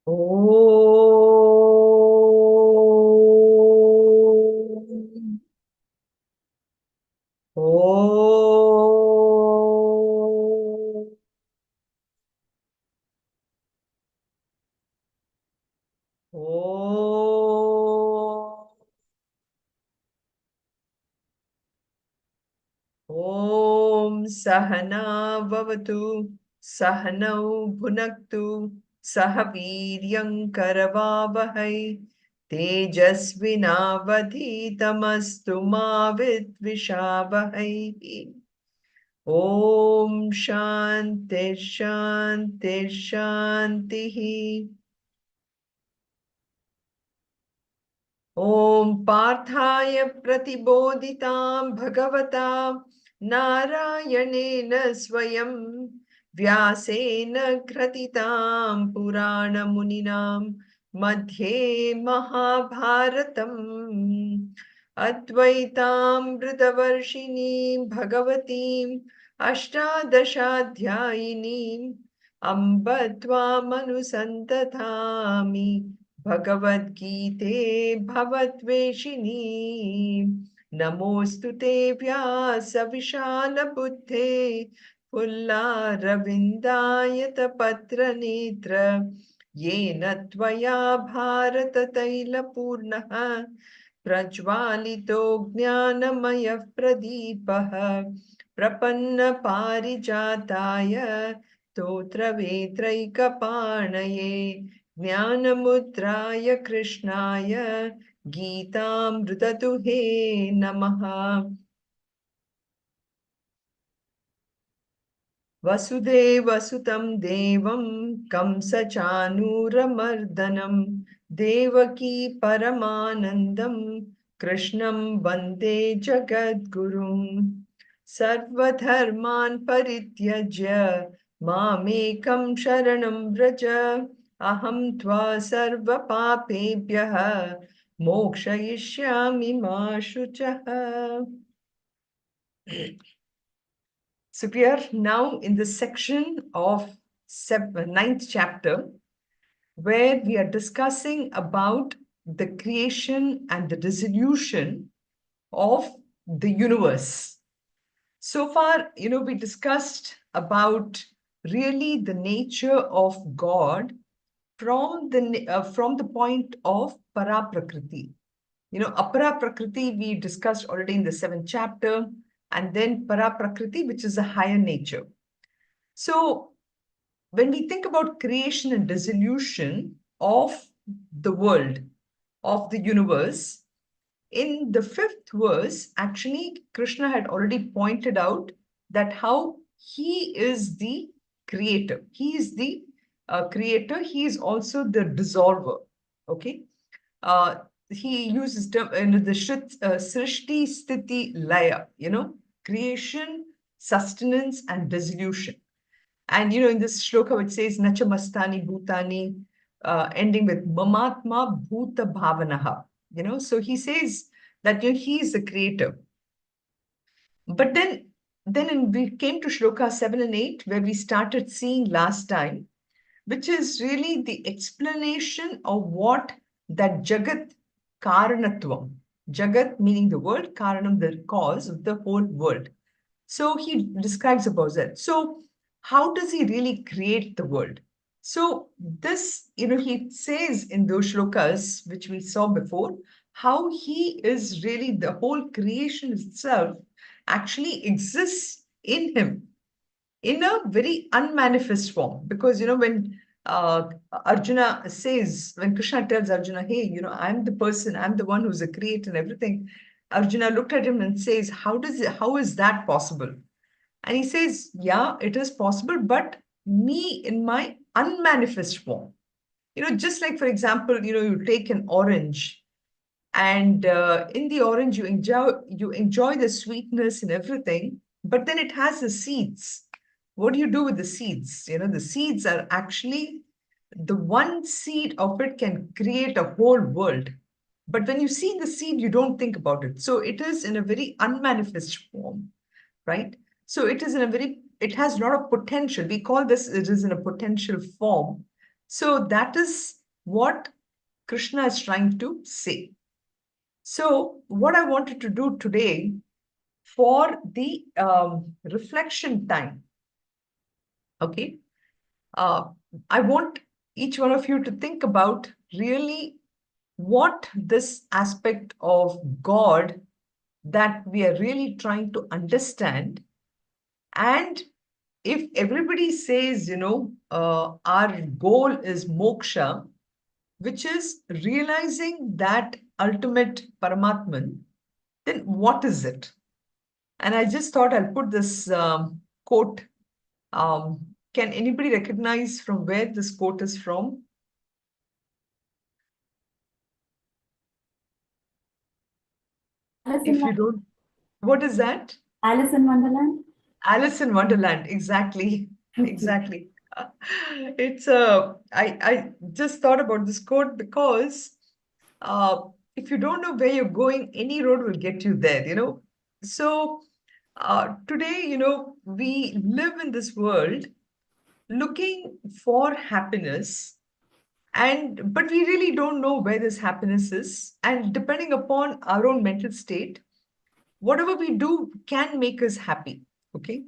Om. Om. Om. Om Sahana Vavatu Sahanau Bhunaktu Sahaviryam Karavavahai Tejasvinavadhitamastu ma vidvishavahai. Om Shanti Shanti Shanti. Om Parthaya Pratibodhitam Bhagavata Narayanena Swayam Vyasena Kratitam Purana Muninam Madhye Mahabharatam Advaitam Vritavarshini Bhagavatim Ashtadashadhyayinim Amba Tvamanusantataami Bhagavad Gita Bhavatveshini Namostute Vyasa Vishala Buddhe Pulla Ravindayata Patra Netra Yena Tvaya Bharata Taila Purnaha Prajvalito Jnanamaya Pradipaha Prapanna Parijataya Totra Vetraika Panaye Jnanamudraya Krishnaya Geetamrutatuhe Namaha. Vasudeva Sutam Devam Kamsa Chanuramardanam Devaki Paramanandam Krishnam Vande Jagadgurum Sarvadharman Parityajya Mamekam Sharanam Vraja Aham Tva Sarva Papebhyaha Mokshayishyami Ma Shuchaha. So we are now in the section of ninth chapter, where we are discussing about the creation and the dissolution of the universe. So far, we discussed about really the nature of God from the point of Paraprakriti. Apara Prakriti we discussed already in the 7th chapter, and then Para Prakriti, which is a higher nature. So when we think about creation and dissolution of the world, of the universe, in the 5th verse, actually, Krishna had already pointed out that how he is the creator. He is the creator. He is also the dissolver. Okay. He uses term the Srishti, Sthiti, Laya, creation, sustenance, and dissolution. And, in this shloka, which says, Nachamastani Bhutani, ending with Mamatma Bhuta Bhavanaha, so he says that, he is the creator. But then we came to shloka 7 and 8, where we started seeing last time, which is really the explanation of what that Jagat Karanatvam. Jagat meaning the world, Karanam the cause of the whole world. So he describes about that. So how does he really create the world? So this, he says in those shlokas, which we saw before, how he is really the whole creation itself actually exists in him in a very unmanifest form. Because, when Arjuna says, when Krishna tells Arjuna, hey, I'm the person, I'm the one who's a creator and everything, Arjuna looked at him and says, how is that possible? And he says, yeah, it is possible, but me in my unmanifest form. Just like, for example, you take an orange, and in the orange you enjoy the sweetness and everything, but then it has the seeds. What do you do with the seeds? The seeds are actually, the one seed of it can create a whole world. But when you see the seed, you don't think about it. So it is in a very unmanifest form, right? So it has a lot of potential. We call this, it is in a potential form. So that is what Krishna is trying to say. So what I wanted to do today for the reflection time, okay, I want each one of you to think about really what this aspect of God that we are really trying to understand. And if everybody says, our goal is moksha, which is realizing that ultimate Paramatman, then what is it? And I just thought I'll put this quote. Can anybody recognize from where this quote is from? If you don't, what is that? Alice in Wonderland? Alice in Wonderland, exactly. Exactly. It's I just thought about this quote because if you don't know where you're going, any road will get you there. So today, we live in this world looking for happiness, but we really don't know where this happiness is. And depending upon our own mental state, whatever we do can make us happy. Okay.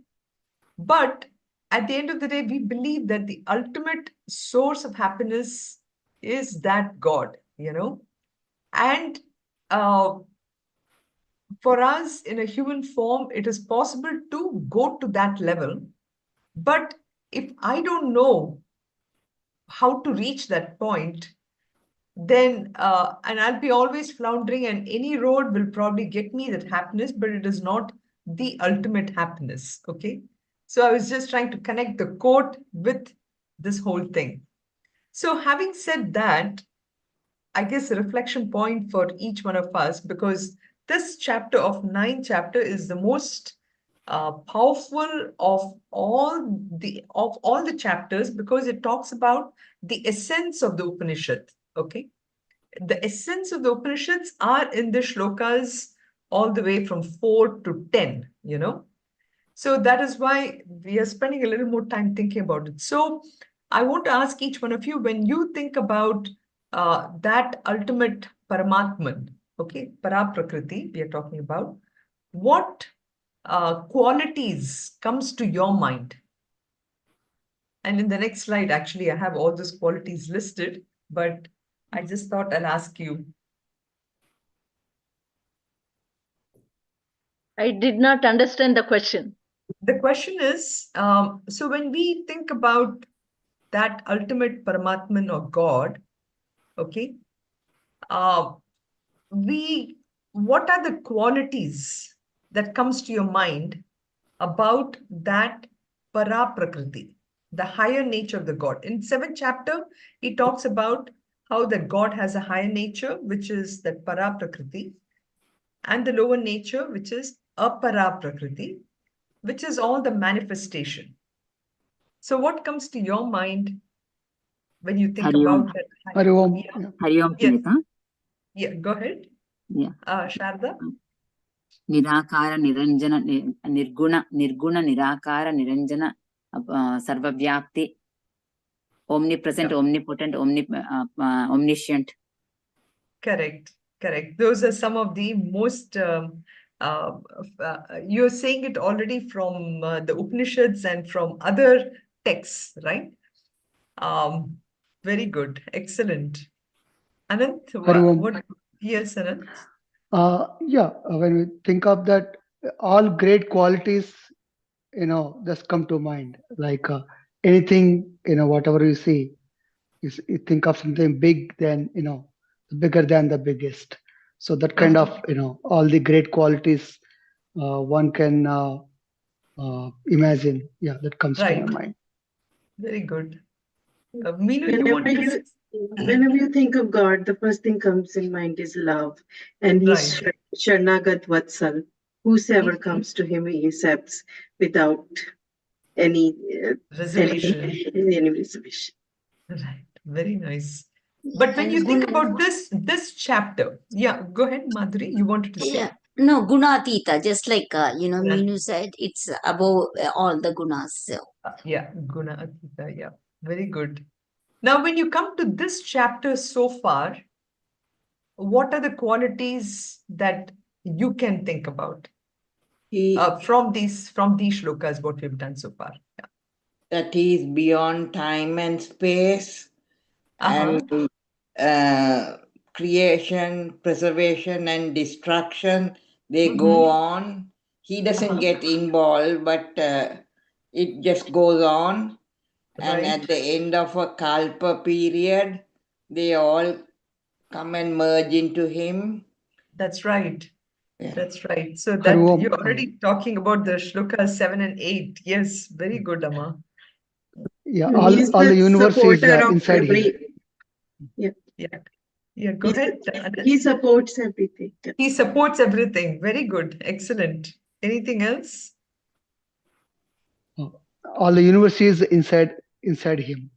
But at the end of the day, we believe that the ultimate source of happiness is that God. And uh, for us in a human form, it is possible to go to that level. But if I don't know how to reach that point, then and I'll be always floundering, and any road will probably get me that happiness, but it is not the ultimate happiness. Okay. So I was just trying to connect the quote with this whole thing. So having said that, I guess a reflection point for each one of us, because this chapter of ninth chapter is the most powerful of all the chapters, because it talks about the essence of the Upanishad. Okay, the essence of the Upanishads are in the shlokas all the way from 4 to 10. So that is why we are spending a little more time thinking about it. So I want to ask each one of you, when you think about that ultimate Paramatman, okay, Paraprakriti, we are talking about, what qualities comes to your mind? And in the next slide, actually, I have all those qualities listed, but I just thought I'll ask you. I did not understand the question. The question is, so when we think about that ultimate Paramatman or God, okay, uh, what are the qualities that comes to your mind about that Paraprakriti, the higher nature of the God? In 7th chapter, he talks about how that God has a higher nature, which is that Paraprakriti, and the lower nature, which is Aparaprakriti, which is all the manifestation. So what comes to your mind when you think about that? Hari Om. Yeah. Hari Om, Yes. Sunitha. Yeah, go ahead. Yeah. Sharda? Nirakara, Niranjana, Nirguna, Nirakara, Niranjana, Sarvavyapti, omnipresent, Yeah. omnipotent, omniscient. Correct. Those are some of the most, you're saying it already from the Upanishads and from other texts, right? Very good. Excellent. Anant, Hari Om. what? Yes, Anant. When we think of that, all great qualities, just come to mind. Like anything, whatever you see, you think of something big, then, bigger than the biggest. So that kind of, all the great qualities one can imagine. Yeah, that comes to my Right. mind. Very good. Meenu, you wanted to say? Whenever you think of God, the first thing comes in mind is love. And he's Right. Sharnagat Vatsal. Whosoever comes to him, he accepts without any Reservation. any reservation. Right. Very nice. But when you think about this chapter, yeah, go ahead, Madhuri. You wanted to say? Yeah. No, Gunatita, just like, Gunatita. Meenu said, it's above all the gunas. So. Yeah, Guna Atita. Yeah, very good. Now, when you come to this chapter so far, what are the qualities that you can think about He, from these shlokas, what we've done so far? Yeah. that he is beyond time and space, Uh-huh. and creation, preservation, and destruction, they go on. He doesn't get involved, but it just goes on. And Right. at the end of a kalpa period, they all come and merge into him. That's right. Yeah. That's right. So Hari that Om. you're already talking about the shlokas 7 and 8. Yes, very good, Amma. Yeah, He's all the the universe is supporter of inside him. every. Yeah, Yeah. Yeah, go ahead, Anand. he supports everything. He supports everything. Very good. Excellent. Anything else? All the universe is inside him.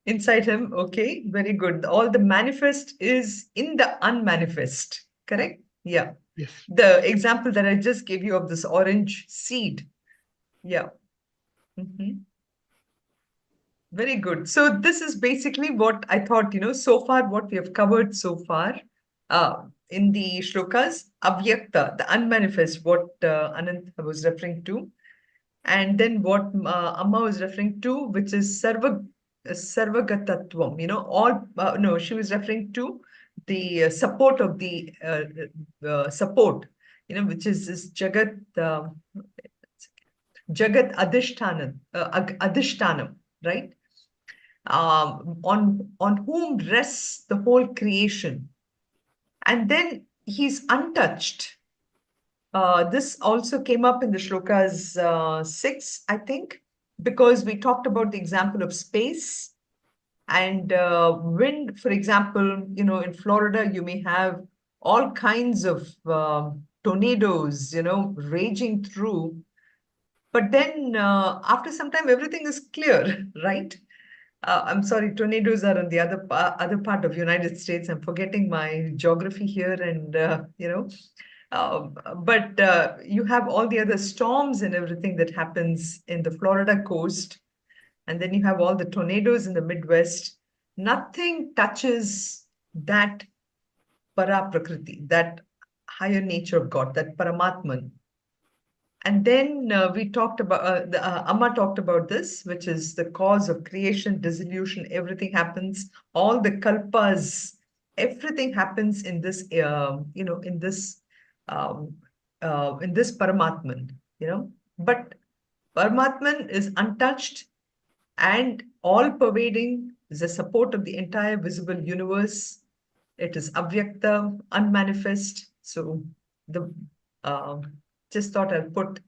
Inside him. Okay, very good. All the manifest is in the unmanifest. Correct? Yeah. Yes. The example that I just gave you of this orange seed. Yeah. Mhm. Very good. So this is basically what I thought, so far what we have covered so far in the shlokas, avyakta, the unmanifest, what Anant was referring to. And then what Amma was referring to, which is sarvagatatvam, all, no, she was referring to the support of the support, which is this Jagat Adhishtanam, right? On whom rests the whole creation. And then he's untouched. This also came up in the shlokas 6, I think, because we talked about the example of space and wind. For example, in Florida, you may have all kinds of tornadoes, raging through. But then after some time, everything is clear, right? I'm sorry, tornadoes are on the other part of United States. I'm forgetting my geography here, and but you have all the other storms and everything that happens in the Florida coast, and then you have all the tornadoes in the Midwest. Nothing touches that para prakriti, that higher nature of God, that Paramatman. And then we talked about, Amma talked about this, which is the cause of creation, dissolution, everything happens, all the kalpas, everything happens in this, in this Paramatman, But Paramatman is untouched and all pervading, is the support of the entire visible universe. It is avyakta, unmanifest. So the just thought I'll put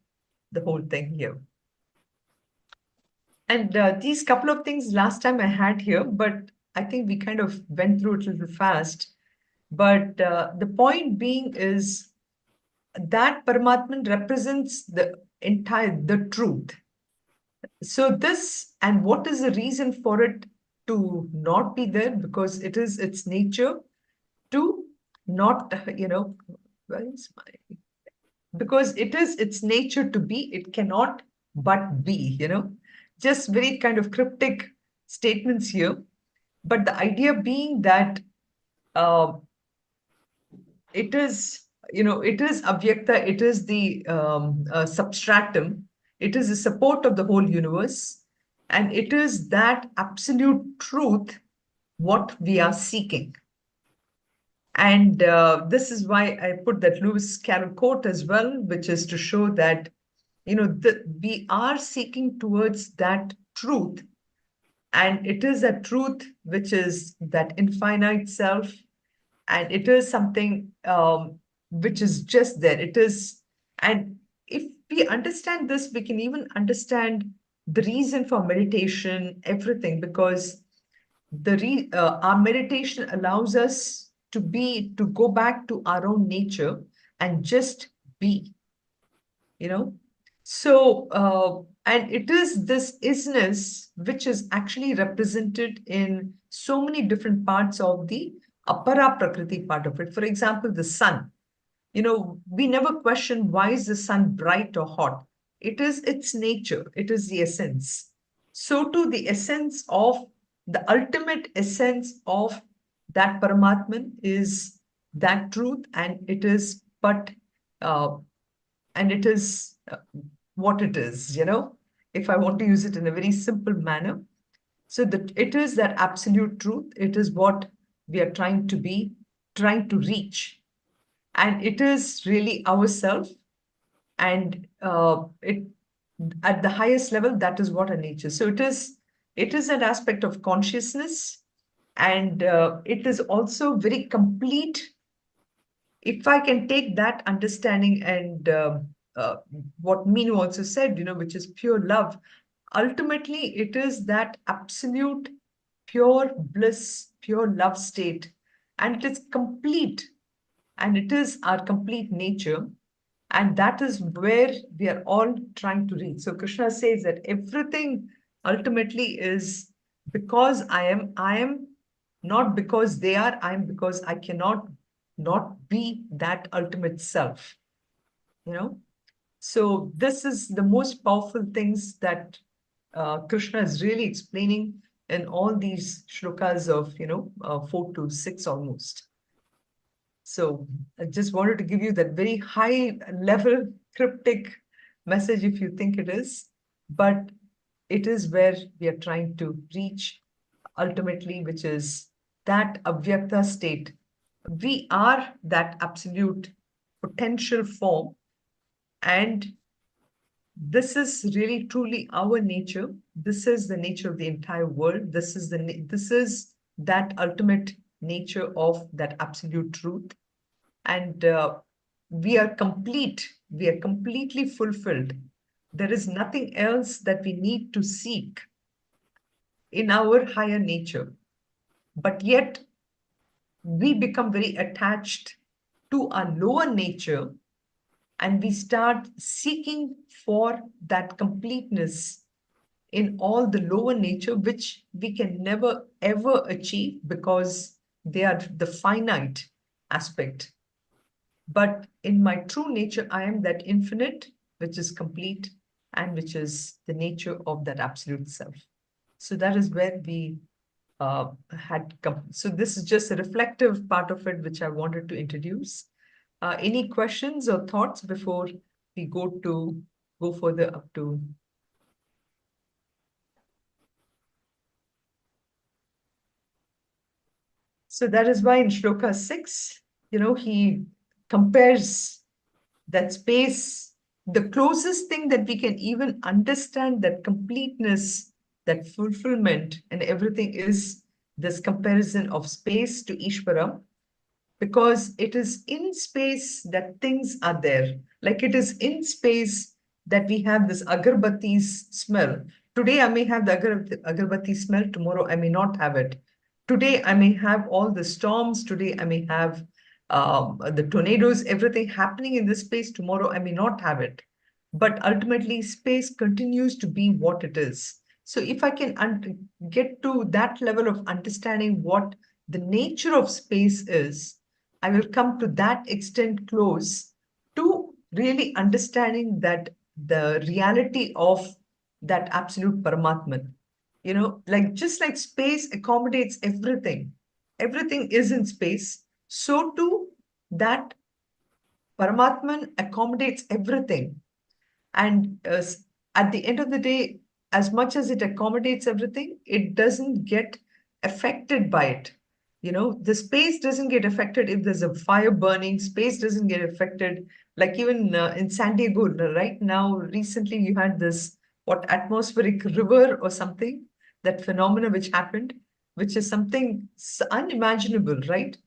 the whole thing here. And these couple of things last time I had here, but I think we kind of went through it a little fast. But the point being is that Paramatman represents the truth. So this, and what is the reason for it to not be there? Because it is its nature to not, where is my, because it is its nature to be, it cannot but be, just very kind of cryptic statements here. But the idea being that it is, it is avyakta, it is the substratum, it is the support of the whole universe, and it is that absolute truth what we are seeking. And this is why I put that Lewis Carroll quote as well, which is to show that, we are seeking towards that truth. And it is a truth which is that infinite self. And it is something which is just there. It is, and if we understand this, we can even understand the reason for meditation, everything, because our meditation allows us to go back to our own nature and just be, So, and it is this isness which is actually represented in so many different parts of the apara prakriti part of it. For example, the sun. We never question why is the sun bright or hot. It is its nature. It is the essence. So too, the essence of the ultimate essence of that Paramatman is that truth, and it is what it is, if I want to use it in a very simple manner. So that it is that absolute truth. It is what we are trying to reach. And it is really ourself. And it at the highest level, that is what our nature. So it is an aspect of consciousness, and it is also very complete. If I can take that understanding and what Meenu also said, which is pure love, ultimately it is that absolute pure bliss, pure love state, and it is complete, and it is our complete nature. And that is where we are all trying to reach. So Krishna says that everything ultimately is because I am not because they are, I am because I cannot not be that ultimate self, So this is the most powerful things that Krishna is really explaining in all these shlokas of, 4 to 6 almost. So I just wanted to give you that very high level cryptic message if you think it is, but it is where we are trying to reach ultimately, which is that avyakta state. We are that absolute potential form, and this is really truly our nature. This is the nature of the entire world. This is that ultimate nature of that absolute truth. And we are complete. We are completely fulfilled. There is nothing else that we need to seek in our higher nature. But yet, we become very attached to our lower nature, and we start seeking for that completeness in all the lower nature, which we can never ever achieve because they are the finite aspect. But in my true nature, I am that infinite, which is complete, and which is the nature of that absolute self. So that is where we had come. So this is just a reflective part of it, which I wanted to introduce. Any questions or thoughts before we go further up to? So that is why in Shloka 6, he compares that space, the closest thing that we can even understand that completeness, that fulfillment and everything is this comparison of space to Ishvara, because it is in space that things are there. Like it is in space that we have this agarbati's smell. Today I may have the agarbati smell, tomorrow I may not have it. Today I may have all the storms, today I may have the tornadoes, everything happening in this space, tomorrow I may not have it. But ultimately, space continues to be what it is. So if I can get to that level of understanding what the nature of space is, I will come to that extent close to really understanding that the reality of that absolute Paramatman. Like just like space accommodates everything, everything is in space, so too that Paramatman accommodates everything. And at the end of the day, as much as it accommodates everything, it doesn't get affected by it. The space doesn't get affected if there's a fire burning, space doesn't get affected. Like even in San Diego, right now, recently you had this, what, atmospheric river or something, that phenomena which happened, which is something unimaginable, right?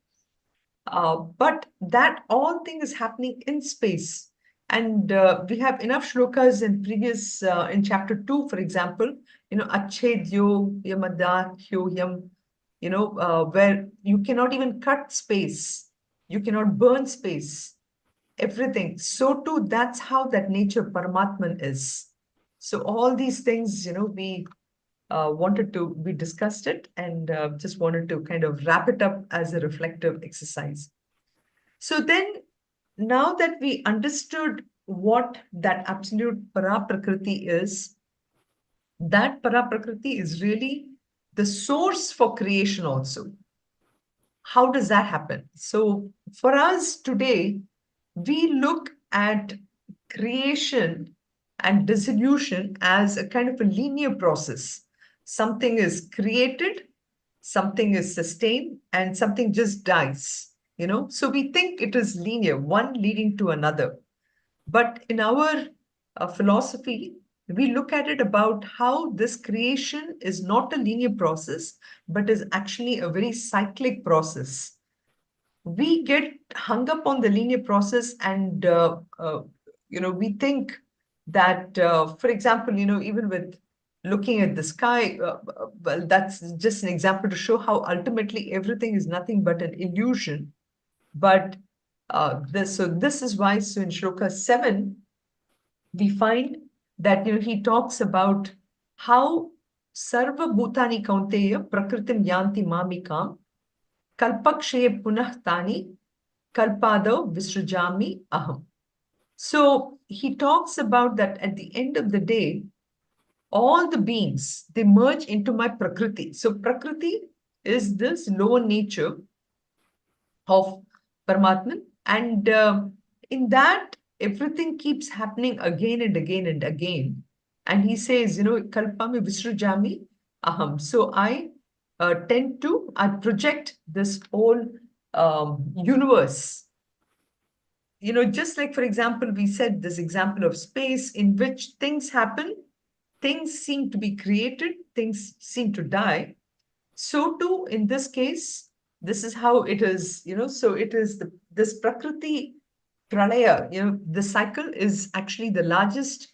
But that all thing is happening in space. And we have enough shlokas in previous, in chapter 2, for example, achedyo yamadahyo yam, where you cannot even cut space, you cannot burn space, everything. So too, that's how that nature Paramatman is. So all these things, we we discussed it, and just wanted to kind of wrap it up as a reflective exercise. So then, now that we understood what that absolute para prakriti is, that para prakriti is really the source for creation also. How does that happen? So for us today, we look at creation and dissolution as a kind of a linear process. Something is created, something is sustained, and something just dies. So we think it is linear, one leading to another. But in our philosophy, we look at it about how this creation is not a linear process, but is actually a very cyclic process. We get hung up on the linear process, and we think that, for example, even with looking at the sky, well, that's just an example to show how ultimately everything is nothing but an illusion. But this is why, so in Shloka 7, we find that he talks about how sarva bhutani kaunteya prakritim yanti mamikam kalpakshaye punah tani kalpadav visrujami aham. So he talks about that at the end of the day, all the beings, they merge into my prakriti. So prakriti is this lower nature of Paramatman, and in that, everything keeps happening again and again and again. And he says, kalpami visrujami aham. So I I project this whole universe. Just like, for example, we said this example of space in which things happen, things seem to be created, things seem to die. So too, in this case, this is how it is, so it is this Prakriti Pralaya, the cycle is actually the largest,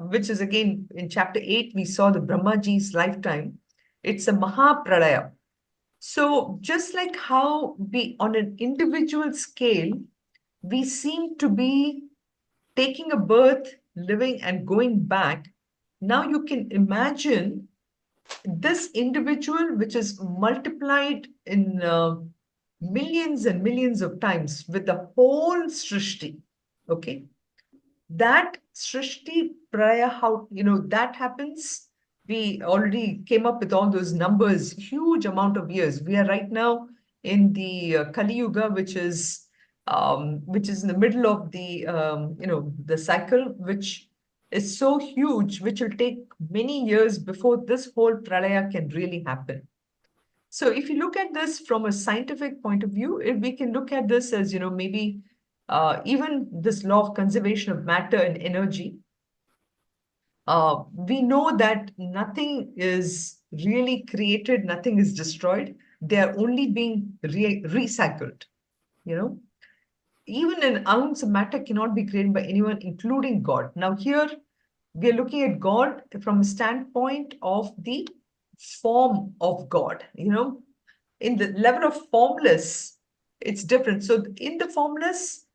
which is again in chapter 8, we saw the Brahmaji's lifetime. It's a Mahapralaya. So just like how we, on an individual scale, we seem to be taking a birth, living and going back. Now you can imagine this individual, which is multiplied in millions and millions of times with the whole Srishti. Okay. That Srishti Praya, how, that happens. We already came up with all those numbers, huge amount of years. We are right now in the Kali Yuga, which is in the middle of the, the cycle, which is so huge, which will take many years before this whole pralaya can really happen. So if you look at this from a scientific point of view, we can look at this as, maybe even this law of conservation of matter and energy. We know that nothing is really created, nothing is destroyed. They are only being recycled, Even an ounce of matter cannot be created by anyone, including God. Now here, we are looking at God from a standpoint of the form of God, In the level of formless, it's different. So in the formless,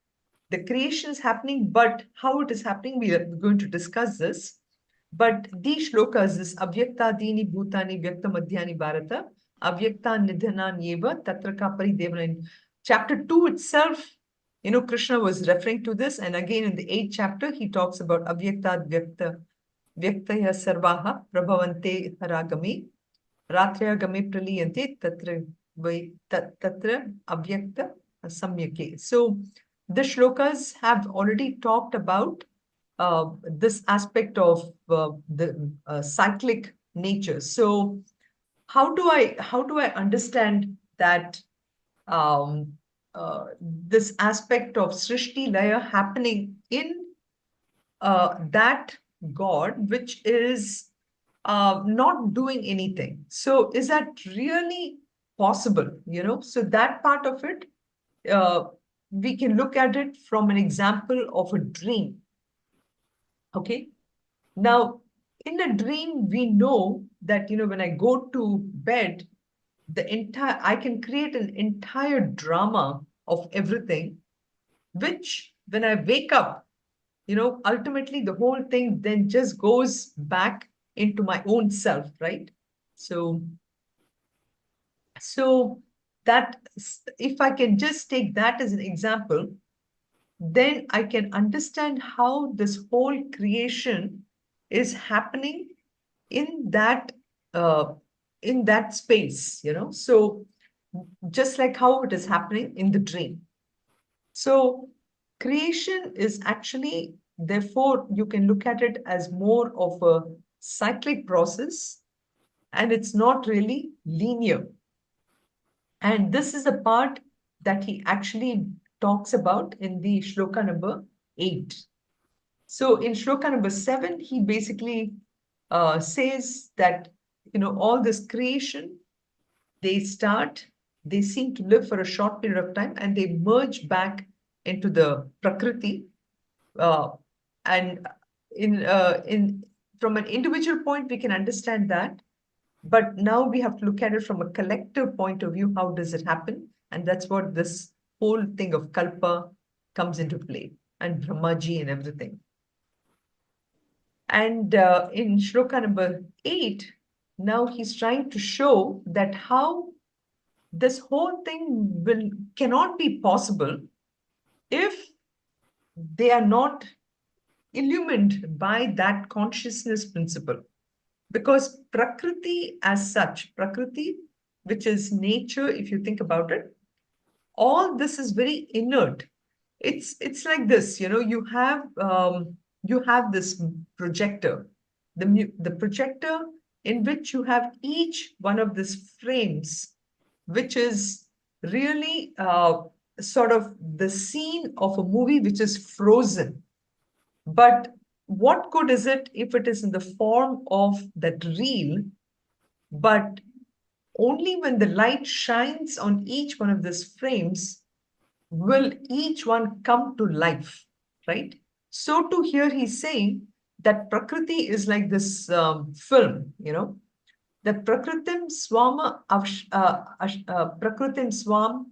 the creation is happening, but how it is happening, we are going to discuss this. But these shlokas, this avyakta dini bhutani vyakta madhyani bharata, avyakta nidhana nyeva tatraka paridevana. In chapter 2 itself, Krishna was referring to this. And again, in the 8th chapter, he talks about avyakta vyaktaya sarvaha prabhavante haragami ratrayagame praliyante tatra avyakta samyake. So the shlokas have already talked about this aspect of the cyclic nature. So how do I understand that this aspect of Srishti Laya happening in that God, which is not doing anything? So is that really possible? So that part of it, we can look at it from an example of a dream. Okay. Now, in a dream, we know that, when I go to bed, I can create an entire drama of everything, which when I wake up, ultimately the whole thing then just goes back into my own self, right? So that, if I can just take that as an example, then I can understand how this whole creation is happening in that in that space, So just like how it is happening in the dream. So creation is actually, therefore, you can look at it as more of a cyclic process, and it's not really linear. And this is a part that he actually talks about in the shloka number 8. So in shloka number 7, he basically says that, all this creation, they seem to live for a short period of time and they merge back into the Prakriti. And from an individual point, we can understand that. But now we have to look at it from a collective point of view. How does it happen? And that's what this whole thing of Kalpa comes into play, and Brahmaji and everything. And in shloka number 8, now he's trying to show that how this whole thing cannot be possible if they are not illumined by that consciousness principle. Because Prakriti as such, Prakriti, which is nature, if you think about it, all this is very inert. It's like this, you have this projector, the projector in which you have each one of these frames, which is really sort of the scene of a movie which is frozen. But what good is it if it is in the form of that reel, but only when the light shines on each one of these frames will each one come to life, right? So to here he's saying that Prakriti is like this film, that Prakritim Swam Prakritim Swam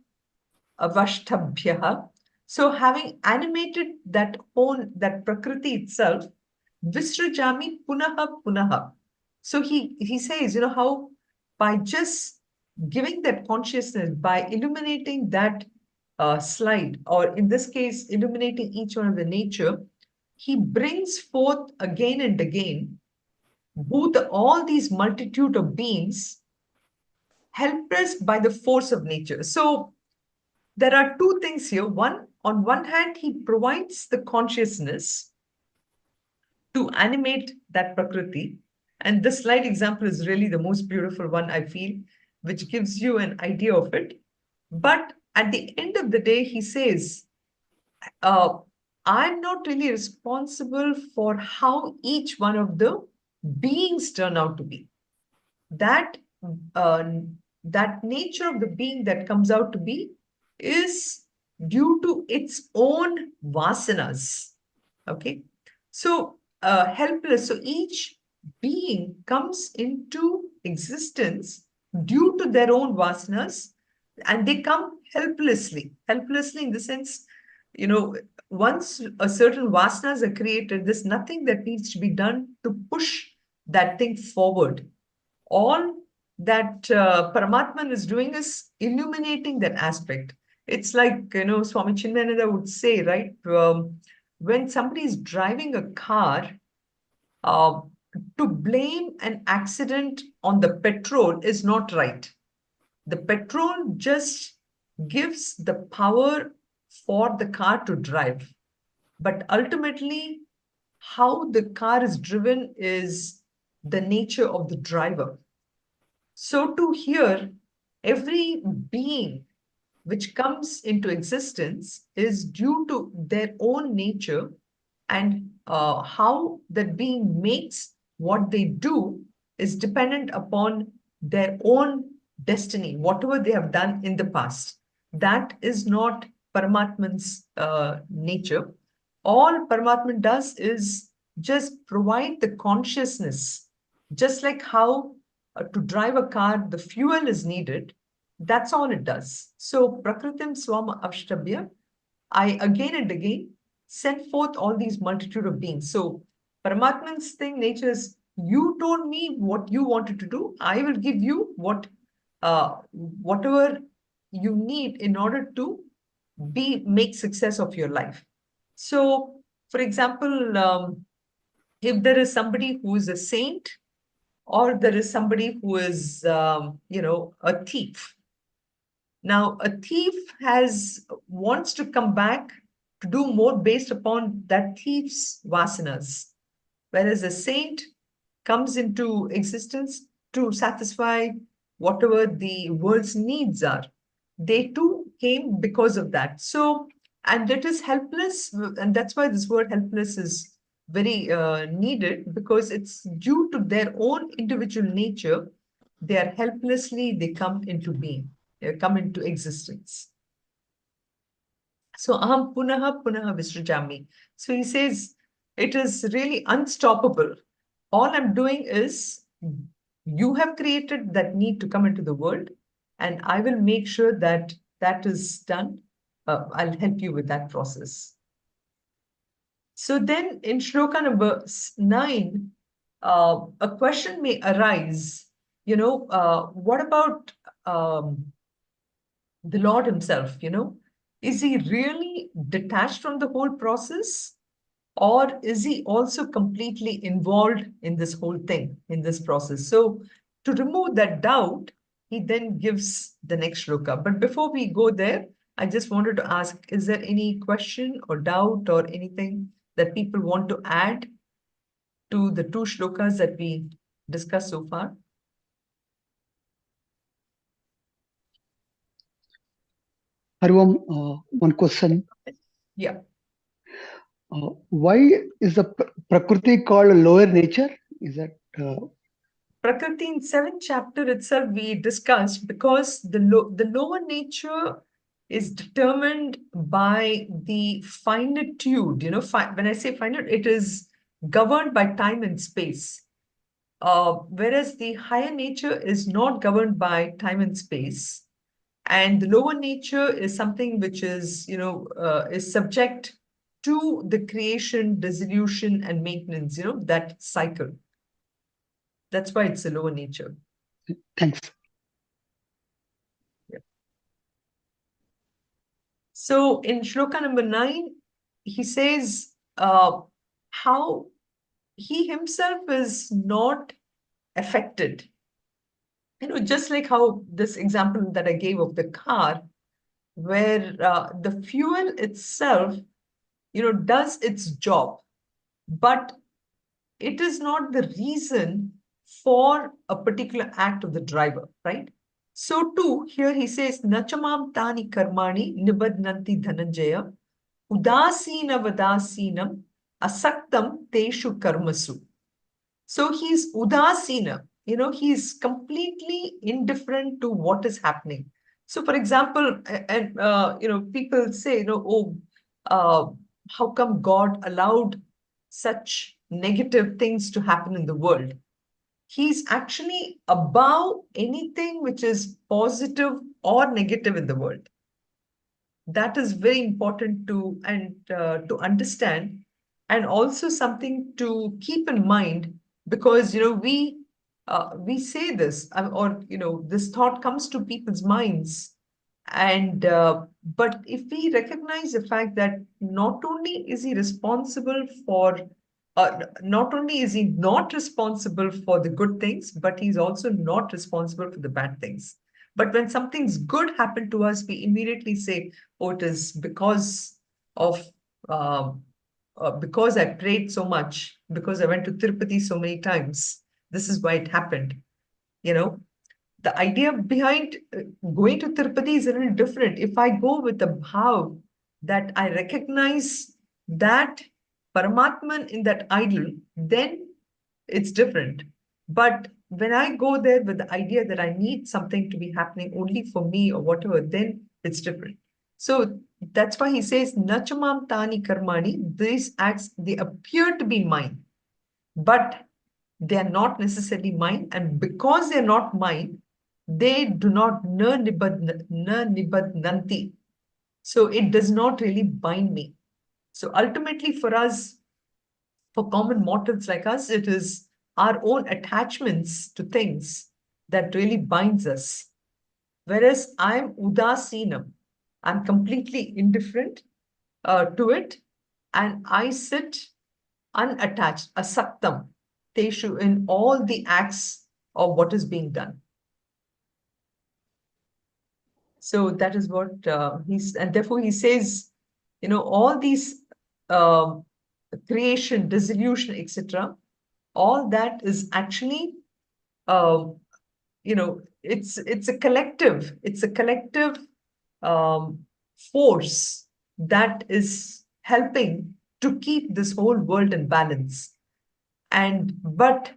Avashtabhyaha. So having animated that Prakriti itself, Visrajami Punaha Punaha. So he says, how by just giving that consciousness, by illuminating that slide, or in this case, illuminating each one of the nature, he brings forth again and again all these multitude of beings helpless by the force of nature. So there are two things here. One, on one hand, he provides the consciousness to animate that Prakriti. And this slide example is really the most beautiful one, I feel, which gives you an idea of it. But at the end of the day, he says, I'm not really responsible for how each one of the beings turn out to be. That nature of the being that comes out to be is due to its own vasanas. Okay, so helpless. So each being comes into existence due to their own vasanas, and they come helplessly in the sense, once a certain vasanas are created, there's nothing that needs to be done to push that thing forward. All that Paramatman is doing is illuminating that aspect. It's like, Swami Chinmayananda would say, right? When somebody is driving a car, to blame an accident on the petrol is not right. The petrol just gives the power for the car to drive. But ultimately, how the car is driven is the nature of the driver. So to here, every being which comes into existence is due to their own nature, and how that being makes what they do is dependent upon their own destiny, whatever they have done in the past. That is not Paramatman's nature. All Paramatman does is just provide the consciousness, just like how to drive a car, the fuel is needed. That's all it does. So Prakritim Swama Avashtabhya, I again and again send forth all these multitude of beings. So Paramatman's thing, nature is, you told me what you wanted to do. I will give you whatever you need in order to make success of your life. So, for example, if there is somebody who is a saint, or there is somebody who is, a thief. Now, a thief wants to come back to do more based upon that thief's vasanas, whereas a saint comes into existence to satisfy whatever the world's needs are. They too came because of that. So, and it is helpless, and that's why this word helpless is very needed, because it's due to their own individual nature. They are helplessly, they come into being, they come into existence. So aham punaha punaha visrajami. So he says it is really unstoppable. All I'm doing is, you have created that need to come into the world, and I will make sure that that is done. I'll help you with that process. So then in shloka number 9, a question may arise, what about the Lord himself, Is he really detached from the whole process? Or is he also completely involved in this whole thing, in this process? So to remove that doubt, he then gives the next shloka. But before we go there, I just wanted to ask, is there any question or doubt or anything that people want to add to the 2 shlokas that we discussed so far? Hariom, one question. Yeah. Why is the Prakriti called a lower nature? Is that Prakriti in 7th chapter itself we discussed, because the lower nature is determined by the finitude. When I say finite, it is governed by time and space. Whereas the higher nature is not governed by time and space. And the lower nature is something which is, is subject to the creation, dissolution, and maintenance, that cycle. That's why it's a lower nature. Thanks. Yeah. So in shloka number 9, he says how he himself is not affected. Just like how this example that I gave of the car, where the fuel itself, does its job, but it is not the reason for a particular act of the driver, right? So too, here he says, Nachamam tani karmani nibadnanti dhananjaya udasina vadasinam asaktam teshu karmasu. So he's udasina, he's completely indifferent to what is happening. So for example, and people say, how come God allowed such negative things to happen in the world? He's actually above anything which is positive or negative in the world. That is very important to understand, and also something to keep in mind, because we say this, or this thought comes to people's minds, and but if we recognize the fact that not only is he responsible for not only is he not responsible for the good things, but he's also not responsible for the bad things. But when something's good happened to us, we immediately say, oh, it is because of because I prayed so much, because I went to Tirupati so many times. This is why it happened. The idea behind going to Tirupati is a little different. If I go with the bhav that I recognize that Paramatman in that idol, then it's different. But when I go there with the idea that I need something to be happening only for me or whatever, then it's different. So that's why he says, Nachamam tani karmani, these acts, they appear to be mine, but they are not necessarily mine. And because they're not mine, they do not na nibadnanti. So it does not really bind me. So ultimately for us, for common mortals like us, it is our own attachments to things that really binds us. Whereas I'm udasinam, I'm completely indifferent to it, and I sit unattached, asaktam. teshu, in all the acts of what is being done. So that is what and therefore he says, all these creation, dissolution, etc., all that is actually, it's a collective, force that is helping to keep this whole world in balance. But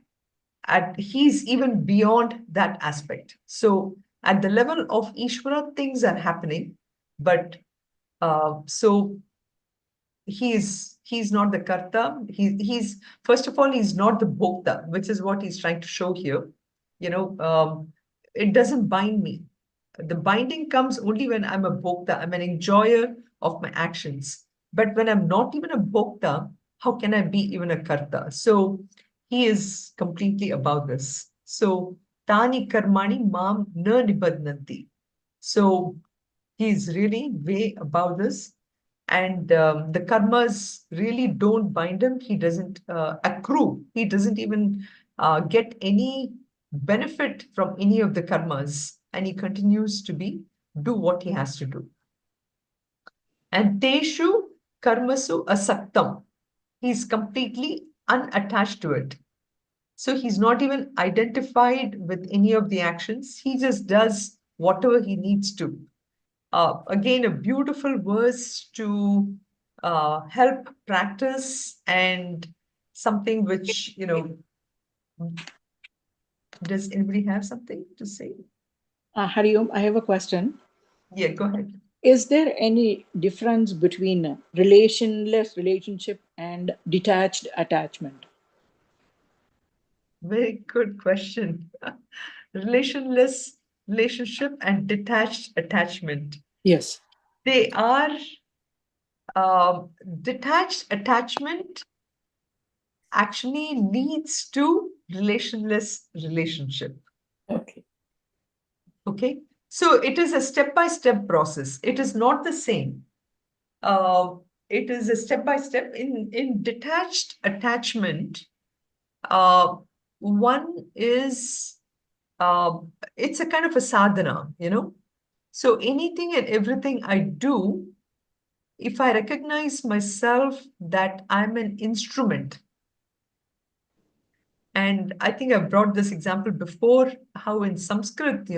he's even beyond that aspect. So at the level of Ishvara, things are happening, but so he's not the karta. He's first of all, he's not the bhokta, which is what he's trying to show here. It doesn't bind me. The binding comes only when I'm a bhokta. I'm an enjoyer of my actions. But when I'm not even a bhokta, how can I be even a karta? So he is completely about this. So tani karmani mam na nibadnanti. So he's really way about this. And the karmas really don't bind him. He doesn't accrue. He doesn't even get any benefit from any of the karmas. And he continues to do what he has to do. And teshu karmasu asaktam. He's completely unattached to it. So he's not even identified with any of the actions. He just does whatever he needs to. Again, a beautiful verse to help practice, and something which, does anybody have something to say? Hari Om, I have a question. Yeah, go ahead. Is there any difference between relationless relationship and detached attachment? Very good question. Relationless relationship and detached attachment. Yes. They are detached attachment actually leads to relationless relationship. Okay. Okay. So it is a step-by-step process. It is not the same. It is a step-by-step. In detached attachment, one is, it's a kind of a sadhana, So anything and everything I do, if I recognize myself that I'm an instrument, and I think I've brought this example before, how in Sanskrit,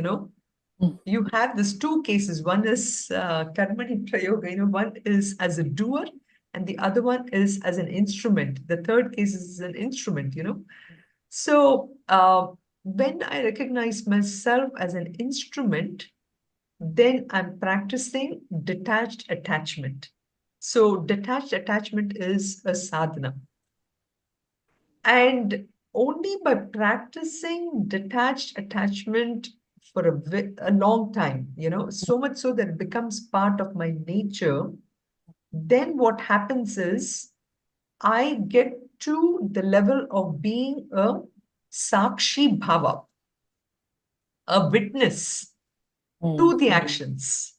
you have these two cases. One is karmani prayoga, one is as a doer, and the other one is as an instrument. The third case is an instrument, So when I recognize myself as an instrument, then I'm practicing detached attachment. So detached attachment is a sadhana. And only by practicing detached attachment for a long time, so much so that it becomes part of my nature, then what happens is I get to the level of being a sakshi bhava, a witness to the actions.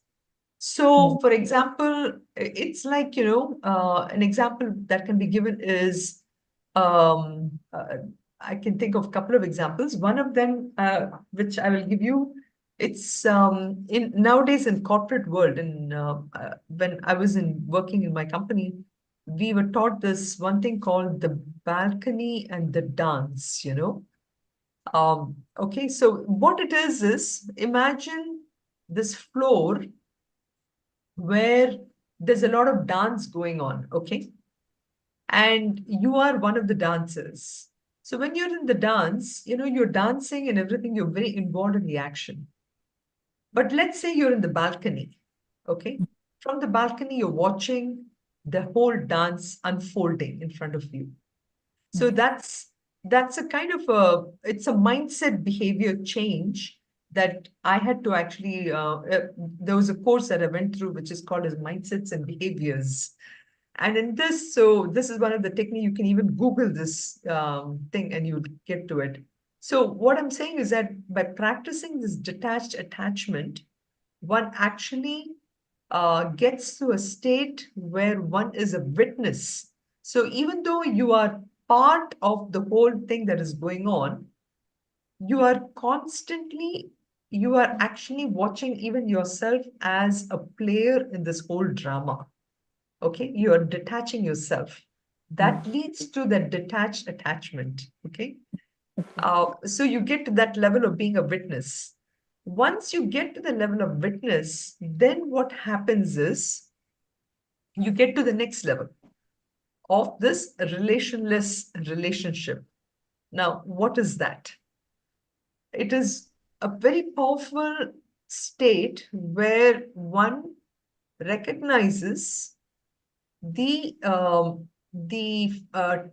So, for example, it's like, an example that can be given is, I can think of a couple of examples. One of them, which I will give you, it's in nowadays in corporate world. And when I was working in my company, we were taught this one thing called the balcony and the dance. Okay, so what it is imagine this floor where there's a lot of dance going on, okay? And you are one of the dancers. So when you're in the dance, you're dancing and everything, you're very involved in the action. But let's say you're in the balcony, okay? From the balcony, you're watching the whole dance unfolding in front of you. So that's a kind of it's a mindset behavior change that I had to actually, there was a course that I went through, which is called as Mindsets and Behaviors. And in this, so this is one of the techniques, you can even Google this thing and you'll get to it. So what I'm saying is that by practicing this detached attachment, one actually gets to a state where one is a witness. So even though you are part of the whole thing that is going on, you are actually watching even yourself as a player in this whole drama. Okay, you are detaching yourself. That leads to that detached attachment. Okay, so you get to that level of being a witness. Once you get to the level of witness, then what happens is you get to the next level of this relationless relationship. Now, what is that? It is a very powerful state where one recognizes the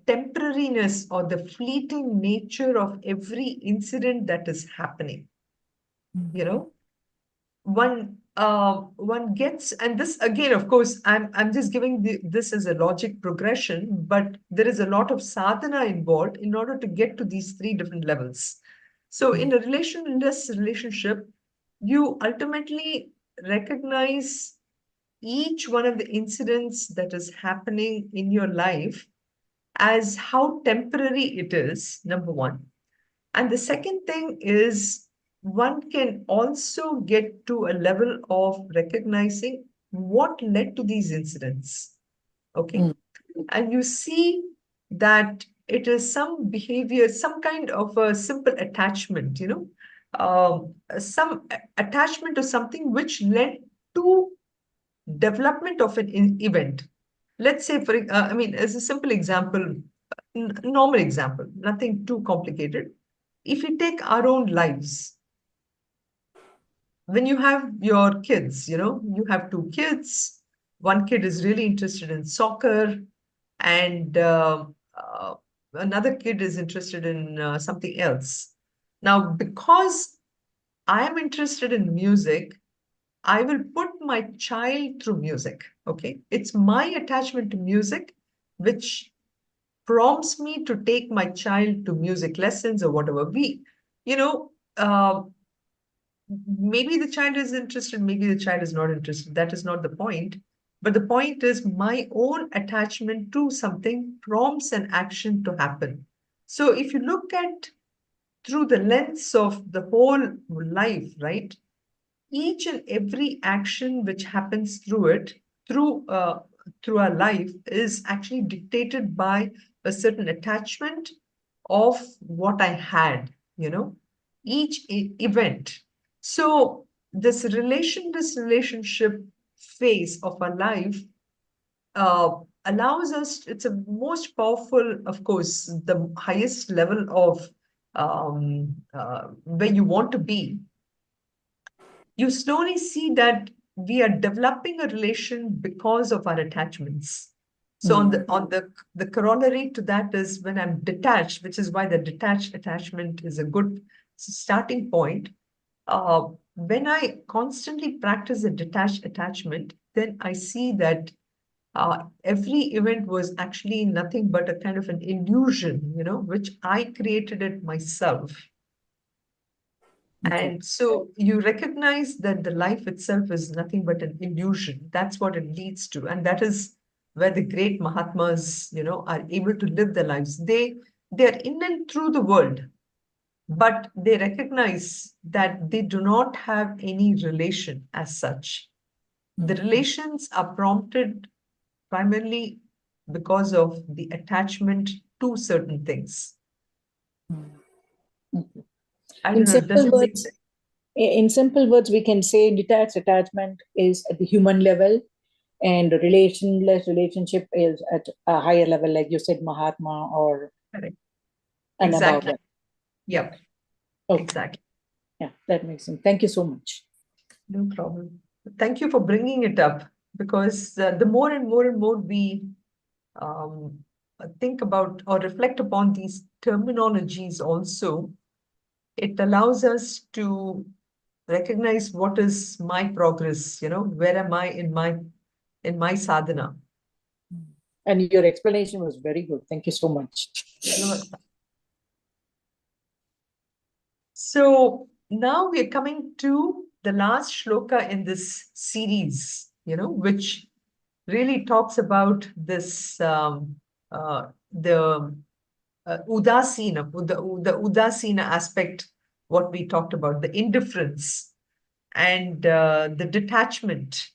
temporariness or the fleeting nature of every incident that is happening. You know, one gets, and this again, of course, I'm just giving this as a logic progression, but there is a lot of sadhana involved in order to get to these three different levels. So in a relationless relationship, you ultimately recognize each one of the incidents that is happening in your life as how temporary it is, number one. And the second thing is one can also get to a level of recognizing what led to these incidents. Okay. And you see that it is some behavior, some kind of a simple attachment, some attachment to something which led to development of an event. Let's say, as a simple example, normal example, nothing too complicated. If you take our own lives, when you have your kids, you have two kids, one kid is really interested in soccer, and another kid is interested in something else. Now, because I am interested in music, I will put my child through music. Okay. It's my attachment to music which prompts me to take my child to music lessons or whatever. Maybe the child is interested, maybe the child is not interested. That is not the point. But the point is my own attachment to something prompts an action to happen. So if you look at through the lens of the whole life, right? Each and every action which happens through it, through our life, is actually dictated by a certain attachment of what I had, each event. So this relationship phase of our life allows us, it's a most powerful, of course, the highest level of where you want to be. You slowly see that we are developing a relation because of our attachments. So on the corollary to that is when I'm detached, which is why the detached attachment is a good starting point. When I constantly practice a detached attachment, then I see that every event was actually nothing but a kind of an illusion, which I created it myself. Okay. And so you recognize that the life itself is nothing but an illusion. That's what it leads to. And that is where the great Mahatmas, are able to live their lives. They're in and through the world, but they recognize that they do not have any relation as such. The relations are prompted primarily because of the attachment to certain things. I don't know, does it make sense? In simple words, we can say detached attachment is at the human level, and relationless relationship is at a higher level, like you said, Mahatma or Correct. and Exactly. above that. Yep. Okay. Exactly. Yeah, that makes sense. Thank you so much. No problem. Thank you for bringing it up, because the more and more and more we think about or reflect upon these terminologies also, it allows us to recognize what is my progress, where am I in my sadhana. And your explanation was very good. Thank you so much. So now we're coming to the last shloka in this series, which really talks about this the udasina, the udasina aspect, what we talked about, the indifference and the detachment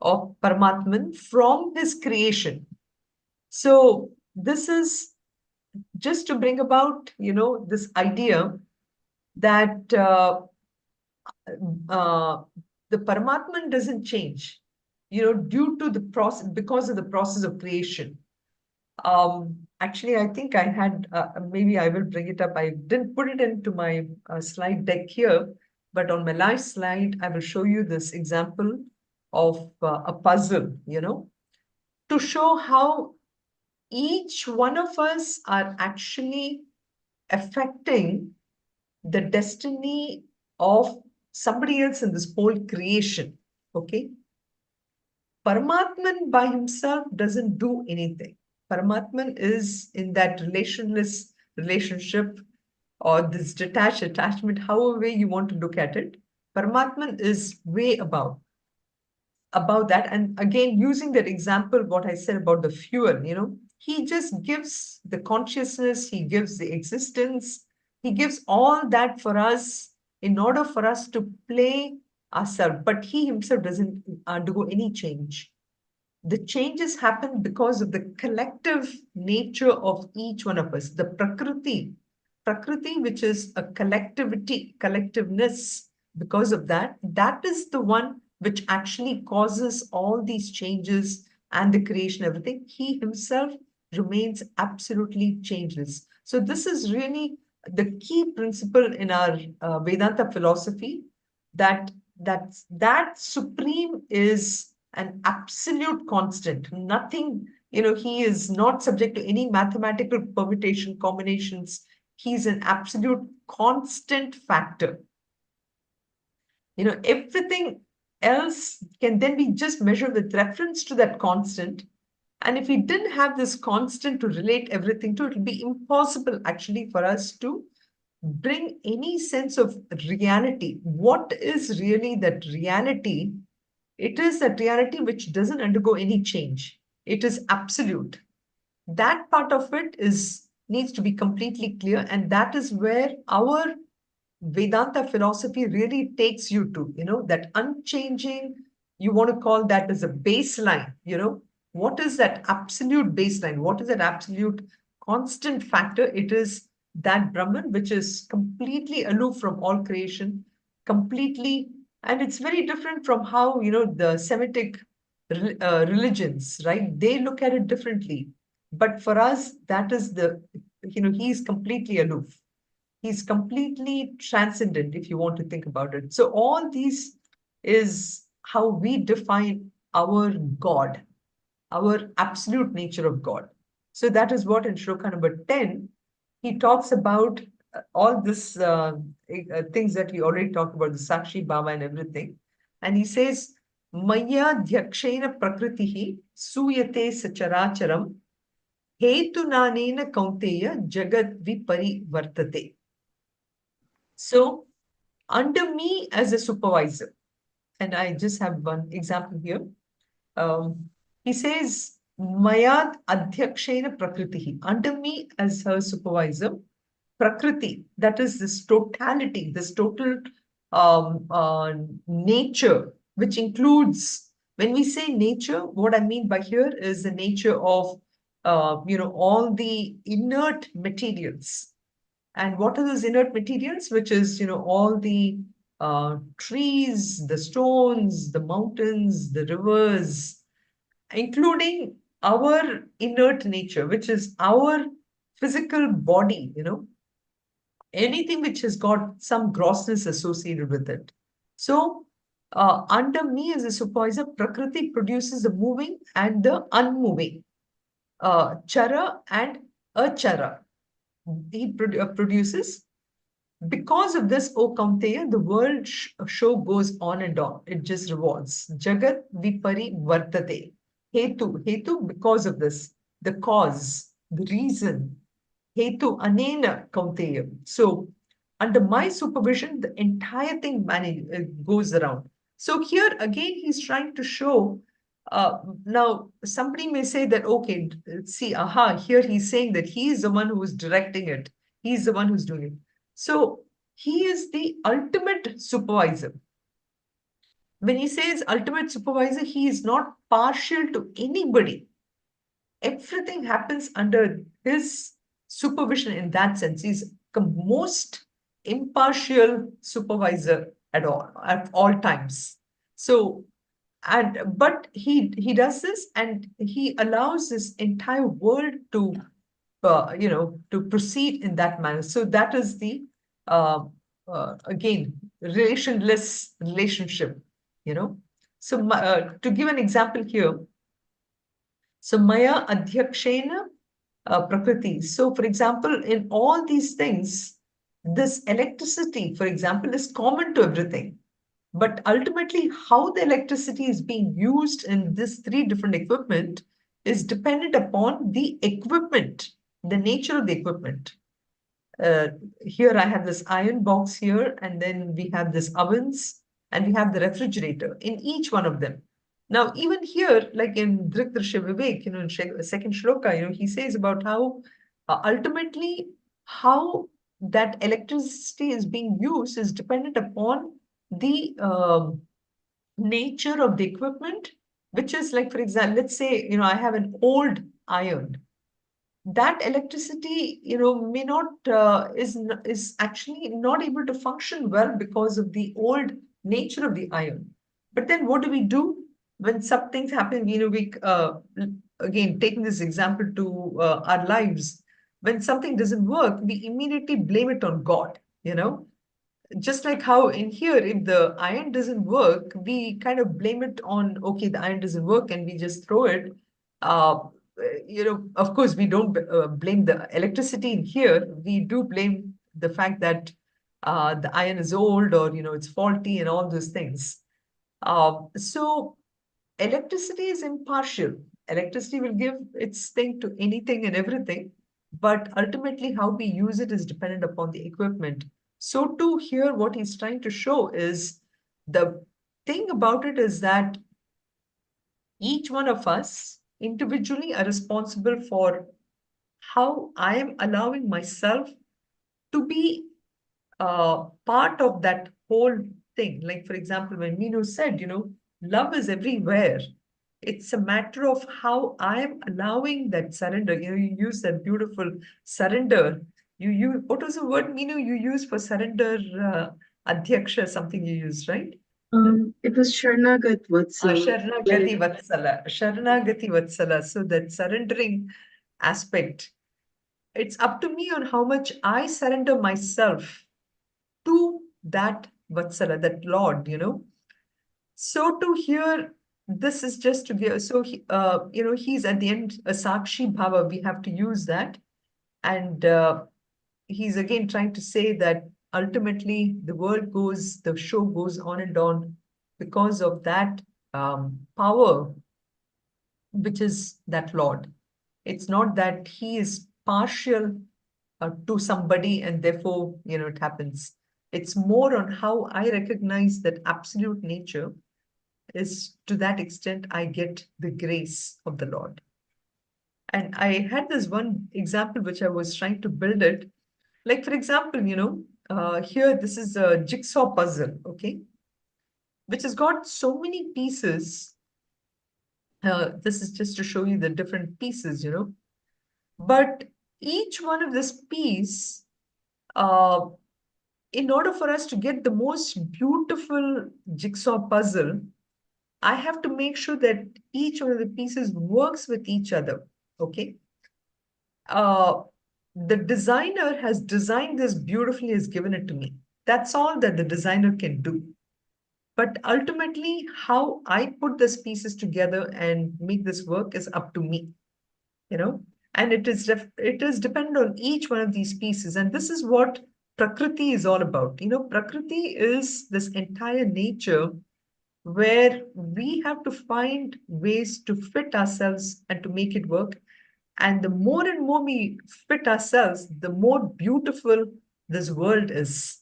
of Paramatman from his creation. So this is just to bring about, this idea that the Paramatman doesn't change, due to the process, because of the process of creation. Actually, I think I had, maybe I will bring it up. I didn't put it into my slide deck here, but on my last slide, I will show you this example of a puzzle, to show how each one of us are actually affecting the destiny of somebody else in this whole creation. Okay. Paramatman by himself doesn't do anything. Paramatman is in that relationless relationship or this detached attachment, however way you want to look at it. Paramatman is way above that. And again, using that example, what I said about the fuel, he just gives the consciousness, he gives the existence, he gives all that for us in order for us to play ourselves. But he himself doesn't undergo any change. The changes happen because of the collective nature of each one of us. The Prakriti, which is a collectiveness, because of that is the one which actually causes all these changes and the creation, everything. He himself remains absolutely changeless. So this is really the key principle in our Vedanta philosophy, that supreme is an absolute constant. Nothing, he is not subject to any mathematical permutation, combinations. He's an absolute constant factor. Everything else can then be just measured with reference to that constant. And if we didn't have this constant to relate everything to, it would be impossible actually for us to bring any sense of reality. What is really that reality? It is that reality which doesn't undergo any change. It is absolute. That part of it needs to be completely clear. And that is where our Vedanta philosophy really takes you to, that unchanging, you want to call that as a baseline, what is that absolute baseline? What is that absolute constant factor? It is that Brahman, which is completely aloof from all creation, completely, and it's very different from how, the Semitic religions, right? They look at it differently. But for us, that is he's completely aloof. He's completely transcendent, if you want to think about it. So all these is how we define our God, our absolute nature of God. So that is what in shloka number 10, he talks about all this things that we already talked about, the Sakshi Bhava and everything. And he says, Maya Dhyakshena Prakritihi Suyate Sacharacharam Hetunanena Kaunteya Jagat Viparivartate. So under me as a supervisor, and I just have one example here. He says, Mayad Adhyakshena Prakriti. Under me as her supervisor, Prakriti, that is this totality, this total nature, which includes, when we say nature, what I mean by here is the nature of, all the inert materials. And what are those inert materials? Which is, all the trees, the stones, the mountains, the rivers, including our inert nature, which is our physical body, anything which has got some grossness associated with it. So under me as a supervisor, Prakriti produces the moving and the unmoving, chara and achara. He produces. Because of this, O Kaunteya, the world show goes on and on. It just revolves. Jagat Vipari Vartate. Hetu, because of this. The cause, the reason. Hetu Anena Kaunteya. So, under my supervision, the entire thing goes around. So here again, he's trying to show Now, somebody may say that, okay, see, here he's saying that he is the one who is directing it. He's the one who's doing it. So he is the ultimate supervisor. When he says ultimate supervisor, he is not partial to anybody. Everything happens under his supervision in that sense. He's the most impartial supervisor at all times. So, but he does this, and he allows this entire world to to proceed in that manner. So that is the again relationless relationship. So to give an example here, so Maya Adhyakshena Prakriti. So, for example, in all these things, this electricity, for example, is common to everything. But ultimately, how the electricity is being used in this three different equipment is dependent upon the equipment, the nature of the equipment. Here I have this iron box here, and then we have this ovens, and we have the refrigerator in each one of them. Now, even here, like in Drisha Vivek, in second shloka, he says about how ultimately how that electricity is being used is dependent upon the nature of the equipment, which is like, for example, let's say, I have an old iron. That electricity, may not is actually not able to function well because of the old nature of the iron. But then what do we do when some things happen? We again taking this example to our lives. When something doesn't work, we immediately blame it on God. Just like how in here, if the iron doesn't work, we kind of blame it on, okay, the iron doesn't work, and we just throw it. Of course, we don't blame the electricity in here. We do blame the fact that the iron is old, or it's faulty, and all those things. So electricity is impartial. Electricity will give its thing to anything and everything, but ultimately how we use it is dependent upon the equipment. So too here, what he's trying to show is the thing about it is that each one of us individually are responsible for how I am allowing myself to be part of that whole thing. Like, for example, when Minu said, love is everywhere. It's a matter of how I am allowing that surrender. You use that beautiful surrender. You use, what was the word, Minu, you use for surrender? Adhyaksha, something you used, right? It was Sharnagat Vatsala. Sharanagati Vatsala. Sharanagati Vatsala. So that surrendering aspect, it's up to me on how much I surrender myself to that Vatsala, that Lord, So to hear, this is just to give, so he's at the end, a Sakshi Bhava, we have to use that. And he's again trying to say that ultimately the show goes on and on because of that power, which is that Lord. It's not that he is partial to somebody and therefore, it happens. It's more on how I recognize that absolute nature is, to that extent, I get the grace of the Lord. And I had this one example which I was trying to build it. Like, for example, here, this is a jigsaw puzzle, okay, which has got so many pieces. This is just to show you the different pieces, But each one of this piece, in order for us to get the most beautiful jigsaw puzzle, I have to make sure that each one of the pieces works with each other, okay? The designer has designed this beautifully, has given it to me. That's all that the designer can do. But ultimately, how I put these pieces together and make this work is up to me, and it is dependent on each one of these pieces. And this is what Prakriti is all about. Prakriti is this entire nature where we have to find ways to fit ourselves and to make it work. And the more and more we fit ourselves, the more beautiful this world is.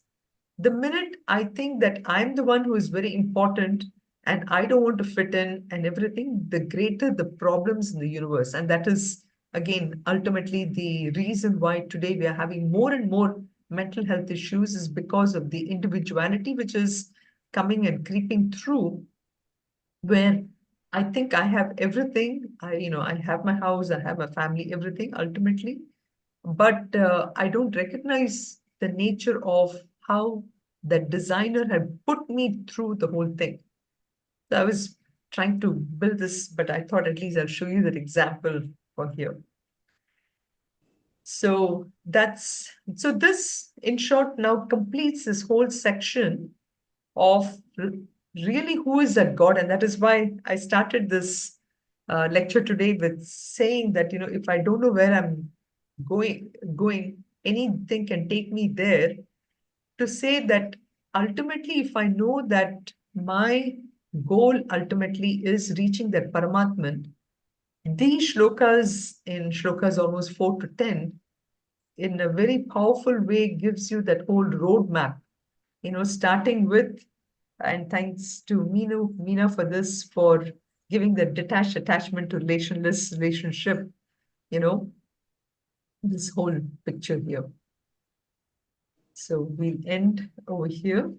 The minute I think that I'm the one who is very important, and I don't want to fit in and everything, the greater the problems in the universe. And that is, again, ultimately the reason why today we are having more and more mental health issues is because of the individuality which is coming and creeping through, where I think I have everything. I have my house, I have my family, everything ultimately, but I don't recognize the nature of how the designer had put me through the whole thing. So I was trying to build this, but I thought at least I'll show you that example for here. So this, in short, now completes this whole section of really who is that God. And that is why I started this lecture today with saying that, if I don't know where I'm going, anything can take me there, to say that ultimately, if I know that my goal ultimately is reaching that Paramatman, these shlokas, in shlokas almost 4 to 10, in a very powerful way gives you that whole roadmap, starting with, and thanks to Meena for this, for giving the detached attachment to relationless relationship, this whole picture here. So we'll end over here.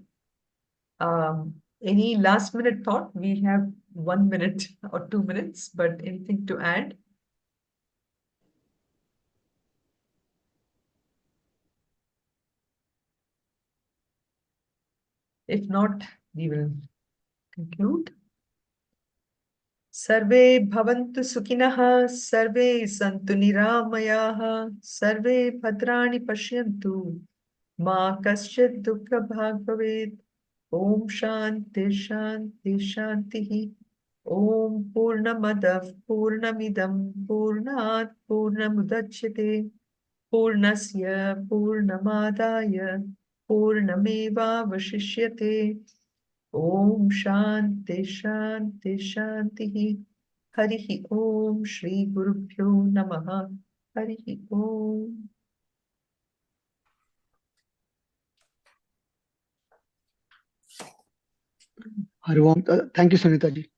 Any last minute thought? We have 1 minute or 2 minutes, but anything to add? If not, we will conclude. Sarve bhavantu sukhinah, sarve santu niramayaha, sarve bhadrani pashyantu, ma kaschid dukkha bhag bhavet. Om shanti shanti shanti. Om purnamadav purnamidam purnat purnamudachyate. Purnasya Purnamadaya Purnameva Vashishyate. Om Shanti Shanti Shanti. Harihi Om Shri Gurubhyo Namaha. Harihi Om. Hari Om. Thank you, Sunitha ji.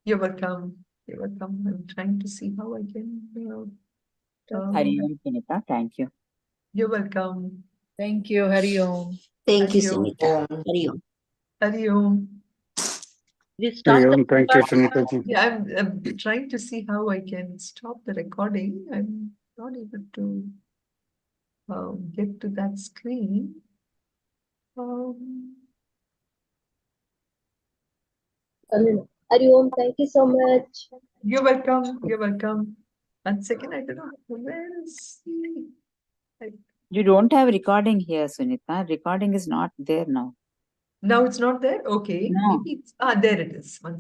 You're welcome. You're welcome. I'm trying to see how I can. Hari Om, Sunitha. Thank you. You're welcome. Thank you. Hari Om. Thank you, Hari Om. Sunitha. Hari Om. Hari Om. We start the Thank you, Sunitha ji. Yeah, I'm trying to see how I can stop the recording. I'm not able to get to that screen. Hari Om, thank you so much. You're welcome. You're welcome. 1 second, I don't know. Where is You don't have recording here, Sunitha. Recording is not there now. Now it's not there? Okay. No. Maybe it's, there it is. 1 second.